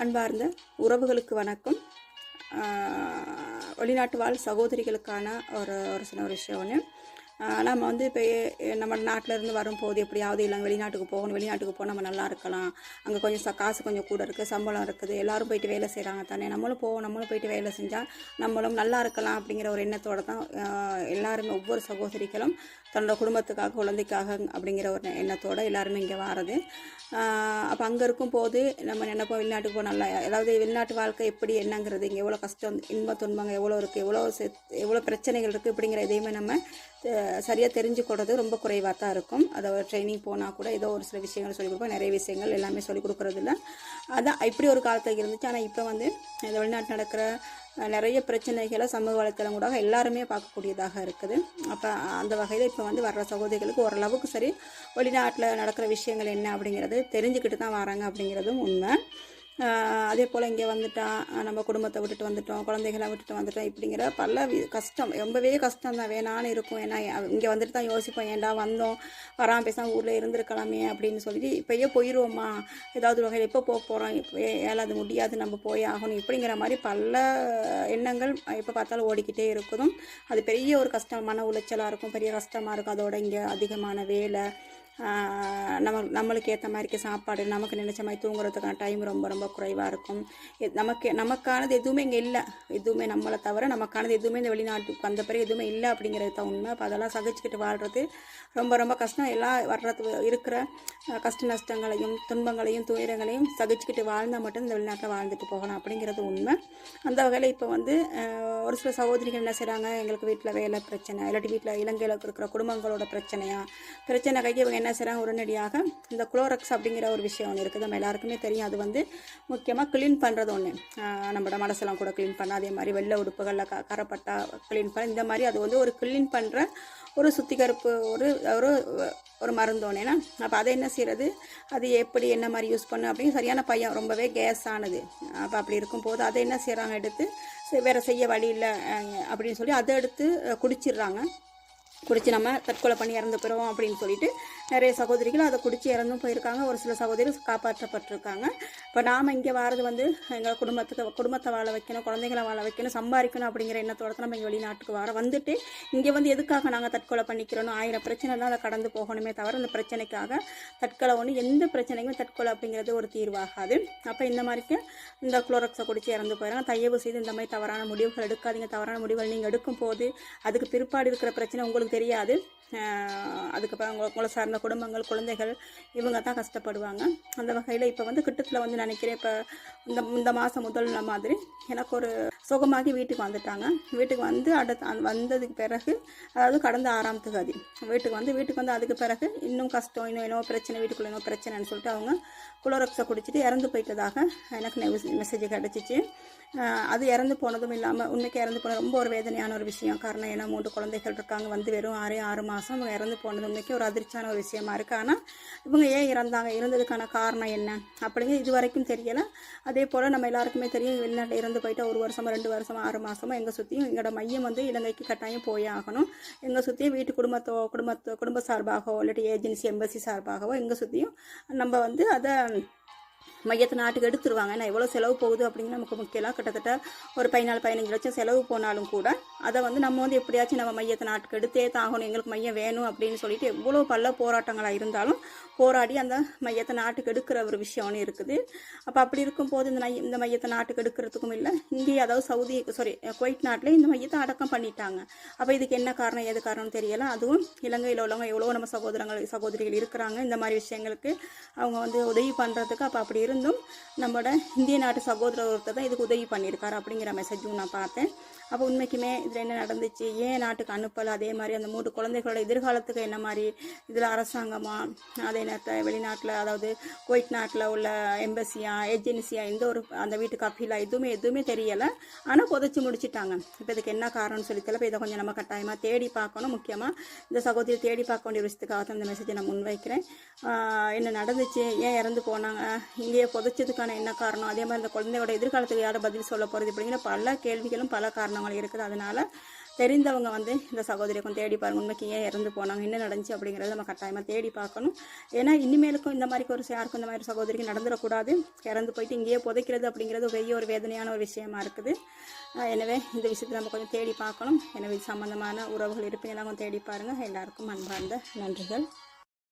அன்பார்ந்த உறவுகளுக்கு வணக்கம். வெளிநாட்டு வாழ் சகோதரிகளுக்கான ஒரு ஒரு சின்ன ஒரு விஷயம் ஒன்று. நம்ம வந்து இப்போ நம்ம நாட்டில் இருந்து வரும்போது எப்படியாவது இல்லை வெளிநாட்டுக்கு போகணும், வெளிநாட்டுக்கு போனால் நம்ம நல்லா இருக்கலாம், அங்கே கொஞ்சம் காசு கொஞ்சம் கூட இருக்குது, சம்பளம் இருக்குது, எல்லோரும் போயிட்டு வேலை செய்கிறாங்க தானே, நம்மளும் போவோம், நம்மளும் போயிட்டு வேலை செஞ்சால் நம்மளும் நல்லா இருக்கலாம் அப்படிங்கிற ஒரு எண்ணத்தோடு தான் எல்லாருமே ஒவ்வொரு சகோதரிகளும் தன்னோட குடும்பத்துக்காக குழந்தைக்காக அப்படிங்கிற ஒரு எண்ணத்தோடு எல்லாருமே இங்கே வாரது. அப்போ அங்கே இருக்கும்போது நம்ம நினைப்போம் வெளிநாட்டுக்கு போக நல்லா, அதாவது வெளிநாட்டு வாழ்க்கை எப்படி என்னங்கிறது, இங்கே எவ்வளோ கஷ்டம் இன்ப துன்பங்கள் எவ்வளோ இருக்குது, எவ்வளோ பிரச்சனைகள் இருக்குது அப்படிங்கிற எதையுமே நம்ம சரியாக தெரிஞ்சுக்கிறது ரொம்ப குறைவாக தான் இருக்கும். அதை ஒரு ட்ரைனிங் போனால் கூட ஏதோ ஒரு சில விஷயங்கள் சொல்லிக் கொடுப்போம், நிறைய விஷயங்கள் எல்லாமே சொல்லிக் கொடுக்குறதில்ல. அதான் இப்படி ஒரு காலத்துக்கு இருந்துச்சு. ஆனால் இப்போ வந்து இந்த வெளிநாட்டு நடக்கிற நிறைய பிரச்சனைகளை சமூக வலைத்தளம் கூட எல்லாருமே பார்க்கக்கூடியதாக இருக்குது. அப்போ அந்த வகையில் இப்போ வந்து வர்ற சகோதரிகளுக்கு ஓரளவுக்கு சரி வெளிநாட்டில் நடக்கிற விஷயங்கள் என்ன அப்படிங்கிறது தெரிஞ்சுக்கிட்டு தான் வராங்க அப்படிங்கிறதும் உண்மை. அதே போல் இங்கே வந்துட்டால் நம்ம குடும்பத்தை விட்டுட்டு வந்துட்டோம், குழந்தைகளை விட்டுட்டு வந்துட்டோம், இப்படிங்கிற பல கஷ்டம், ரொம்பவே கஷ்டம் தான் வேணான்னு இருக்கும். ஏன்னா இங்கே வந்துட்டு தான் யோசிப்போம், ஏன்டா வந்தோம், வராமல் பேசாமல் ஊரில் இருந்திருக்கலாமே அப்படின்னு சொல்லிட்டு இப்போயே போயிடுவோமா, ஏதாவது வகையில் எப்போ போக போகிறோம், இப்போ ஏழாது முடியாது, நம்ம போய் ஆகணும், இப்படிங்கிற மாதிரி பல எண்ணங்கள் எப்போ பார்த்தாலும் ஓடிக்கிட்டே இருக்குதும். அது பெரிய ஒரு கஷ்டம், மன உளைச்சலாக இருக்கும், பெரிய கஷ்டமாக இருக்கும். அதோட இங்கே அதிகமான வேலை, நம்மளுக்கு ஏற்ற மாதிரிக்கு சாப்பாடு, நமக்கு நினச்ச மாதிரி தூங்குறதுக்கான டைம் ரொம்ப ரொம்ப குறைவாக இருக்கும். நமக்கானது எதுவுமே இங்கே இல்லை, எதுவுமே நம்மளை தவிர நமக்கானது எதுவுமே இந்த வெளிநாட்டுக்கு வந்த பிறகு எதுவுமே இல்லை அப்படிங்கிறது தான் உண்மை. அப்போ அதெல்லாம் சகிச்சுக்கிட்டு வாழ்கிறது ரொம்ப ரொம்ப கஷ்டம். எல்லாம் வர்றது இருக்கிற கஷ்ட நஷ்டங்களையும் துன்பங்களையும் துயரங்களையும் சகிச்சுக்கிட்டு வாழ்ந்தால் மட்டும் இந்த வெளிநாட்டில் வாழ்ந்துட்டு போகலாம் அப்படிங்கிறது உண்மை. அந்த வகையில் இப்போ வந்து ஒரு சில சகோதரிகள் என்ன செய்கிறாங்க, எங்களுக்கு வீட்டில் வேலை பிரச்சனை, இல்லாட்டி வீட்டில் இலங்கையில் இருக்கிற குடும்பங்களோட பிரச்சனை கைக்கு இவங்க என்ன செய்கிறாங்க, உடனடியாக இந்த குளோரக்ஸ் அப்படிங்கிற ஒரு விஷயம் ஒன்று இருக்குது, நம்ம எல்லாருக்குமே தெரியும். அது வந்து முக்கியமாக க்ளீன் பண்ணுறது ஒன்று, நம்மளோட மனசெல்லாம் கூட க்ளீன் பண்ண, அதே மாதிரி வெள்ளை உடுப்புகளில் கரப்பட்டா க்ளீன் பண்ண, இந்த மாதிரி அது வந்து ஒரு க்ளீன் பண்ணுற ஒரு சுத்திகரிப்பு ஒரு மருந்து ஒன்றேனா. அப்போ அதை என்ன செய்கிறது, அது எப்படி என்ன மாதிரி யூஸ் பண்ணு அப்படின்னு சரியான பையன், ரொம்பவே கேஸ் ஆனது. அப்போ அப்படி இருக்கும்போது அதை என்ன செய்கிறாங்க, எடுத்து வேறு செய்ய வழி இல்லை அப்படின்னு சொல்லி அதை எடுத்து குடிச்சிடுறாங்க. குடித்து நம்ம தற்கொலை பண்ணி இறந்து போயிடுவோம் அப்படின்னு சொல்லிட்டு நிறைய சகோதரிகள் அதை குடித்து இறந்தும் போயிருக்காங்க. ஒரு சில சகோதரிகள் காப்பாற்றப்பட்டிருக்காங்க. இப்போ நாம் இங்கே வாரது வந்து எங்கள் குடும்பத்தை வாழ வைக்கணும், குழந்தைகளை வாழ வைக்கணும், சம்பாதிக்கணும் அப்படிங்கிற எண்ணத்தோட தான் நம்ம இங்கே வெளிநாட்டுக்கு வந்துட்டு இங்கே வந்து எதுக்காக நாங்கள் தற்கொலை பண்ணிக்கிறோம், 1000 பிரச்சனை தான் அதை கடந்து போகணுமே தவிர அந்த பிரச்சனைக்காக தற்கொலை ஒன்று எந்த பிரச்சனைக்குமே தற்கொலை அப்படிங்கிறது ஒரு தீர்வாகாது. அப்போ இந்த மாதிரிக்கு இந்த குளோரக்ஸை குடித்து இறந்து போயிடறாங்க. தயவு செய்து இந்த மாதிரி தவறான முடிவுகள் எடுக்காதீங்க. தவறான முடிவுகள் நீங்கள் எடுக்கும் போது அதுக்கு பிற்பாடு இருக்கிற பிரச்சனை உங்களுக்கு தெரியாது. அதுக்கப்புறம் உங்களை சார்ந்த குடும்பங்கள், குழந்தைகள் இவங்க தான் கஷ்டப்படுவாங்க. அந்த வகையில் இப்போ வந்து கிட்டத்தில் வந்து நினைக்கிறேன், இப்போ இந்த மாதம் முதல் மாதிரி எனக்கு ஒரு சுகமாகி வீட்டுக்கு வந்துட்டாங்க. வீட்டுக்கு வந்து வந்ததுக்கு பிறகு, அதாவது கடந்த 6ஆம் தேதி வீட்டுக்கு வந்து அதுக்கு பிறகு இன்னும் கஷ்டம், இன்னும் என்னோ பிரச்சனை, வீட்டுக்குள்ளே என்னோ பிரச்சனைன்னு சொல்லிட்டு அவங்க குளோரக்ஸை குடிச்சிட்டு இறந்து போயிட்டதாக எனக்கு மெசேஜ் கிடச்சிச்சு. அது இறந்து போனதும் இல்லாமல் உண்மைக்கு இறந்து போன ரொம்ப ஒரு வேதனையான ஒரு விஷயம். காரணம் ஏன்னா 3 குழந்தைகள் இருக்காங்க, வந்து வெறும் 6 மாதம் இவங்க இறந்து போனது உண்மைக்கு ஒரு அதிர்ச்சியான ஒரு விஷயமா இருக்குது. ஆனால் இவங்க ஏன் இறந்தாங்க, இறந்ததுக்கான காரணம் என்ன அப்படிங்கிறது இது வரைக்கும் தெரியலை. அதே போல் நம்ம எல்லாருக்குமே தெரியும், வெளிநாட்டில் இறந்து போயிட்டா 1 வருஷமோ 2 வருஷமோ 6 மாதமோ எங்கள் சுற்றியும் எங்களோட மையம் வந்து இலங்கைக்கு கட்டாயம் போயே ஆகணும். எங்கள் சுற்றியும் வீட்டு குடும்ப சார்பாகவோ இல்லாட்டி ஏஜென்சி எம்பசி சார்பாகவோ எங்கள் சுற்றியும் நம்ம வந்து அதை மையத்தை நாட்டுக்கு எடுத்துருவாங்க. ஏன்னா எவ்வளோ செலவு போகுது அப்படிங்கிற நமக்கு முக்கியம். கிட்டத்தட்ட ஒரு 14-15 லட்சம் செலவு போனாலும் கூட அதை வந்து நம்ம வந்து எப்படியாச்சும் நம்ம மையத்தை நாட்டுக்கு எடுத்தே தாகணும், எங்களுக்கு மையம் வேணும் அப்படின்னு சொல்லிட்டு எவ்வளோ பல போராட்டங்களாக இருந்தாலும் போராடி அந்த மையத்தை நாட்டுக்கு எடுக்கிற ஒரு விஷயம்னு இருக்குது. அப்போ அப்படி இருக்கும்போது இந்த மையத்தை நாட்டுக்கு எடுக்கிறதுக்கும் இல்லை, இங்கே அதாவது குவைட் நாட்டில் இந்த மையத்தை அடக்கம் பண்ணிட்டாங்க. அப்போ இதுக்கு என்ன காரணம் ஏது காரணம்னு தெரியலை. அதுவும் இலங்கையில் உள்ளவங்க எவ்வளோ நம்ம சகோதரிகள் இருக்கிறாங்க இந்த மாதிரி விஷயங்களுக்கு அவங்க வந்து உதவி பண்ணுறதுக்கு. அப்போ அப்படி இருந்தும் நம்மளோட இந்திய நாட்டு சகோதரர் ஒருத்தர் தான் இதுக்கு உதவி பண்ணியிருக்காரு அப்படிங்கிற மெசேஜும் நான் பார்த்தேன். அப்போ உண்மைக்குமே இதில் என்ன நடந்துச்சு, ஏன் நாட்டுக்கு அனுப்பலை, அதே மாதிரி அந்த 3 குழந்தைகளோட எதிர்காலத்துக்கு என்ன மாதிரி இதில் அரசாங்கமா, அதே நேரத்தில் வெளிநாட்டில் அதாவது குவைட் நாட்டில் உள்ள எம்பசியா ஏஜென்சியா எந்த ஒரு அந்த வீட்டுக்கு அப்பீலா எதுவுமே தெரியலை. ஆனால் புதைச்சி முடிச்சிட்டாங்க. இப்போ இதுக்கு என்ன காரணம்னு சொல்லி தெரியல. இப்போ இதை கொஞ்சம் நம்ம கட்டாயமாக தேடி பார்க்கணும். முக்கியமாக இந்த சகோதரி தேடி பார்க்க வேண்டிய விஷயத்துக்காக தான் இந்த மெசேஜை நான் முன்வைக்கிறேன். என்ன நடந்துச்சு, ஏன் இறந்து போனாங்க, இங்கேயே புதைச்சதுக்கான என்ன காரணம், அதே மாதிரி இந்த குழந்தையோட எதிர்காலத்துக்கு யாரை பதில் சொல்ல போகிறது, இப்படிங்கிற பல கேள்விகளும் பல காரணங்கள் இருக்குது. அதனால் தெரிந்தவங்க வந்து இந்த சகோதரியை கொஞ்சம் தேடி பாருங்கள். உண்மைக்கு ஏன் இறந்து போனாங்க, என்ன நடந்துச்சு அப்படிங்கிறத நம்ம கட்டாயமாக தேடி பார்க்கணும். ஏன்னா இனிமேலுக்கும் இந்த மாதிரி ஒரு யாருக்கும் இந்த மாதிரி சகோதரிக்கு நடந்துடக்கூடாது. இறந்து போயிட்டு இங்கேயே புதைக்கிறது அப்படிங்கிறது பெரிய ஒரு வேதனையான ஒரு விஷயமா இருக்குது. எனவே இந்த விஷயத்தை நம்ம கொஞ்சம் தேடி பார்க்கணும். எனவே இது சம்மந்தமான உறவுகள் இருப்பீங்களாம் கொஞ்சம் தேடி பாருங்கள். எல்லாருக்கும் அன்பார்ந்த நன்றிகள்.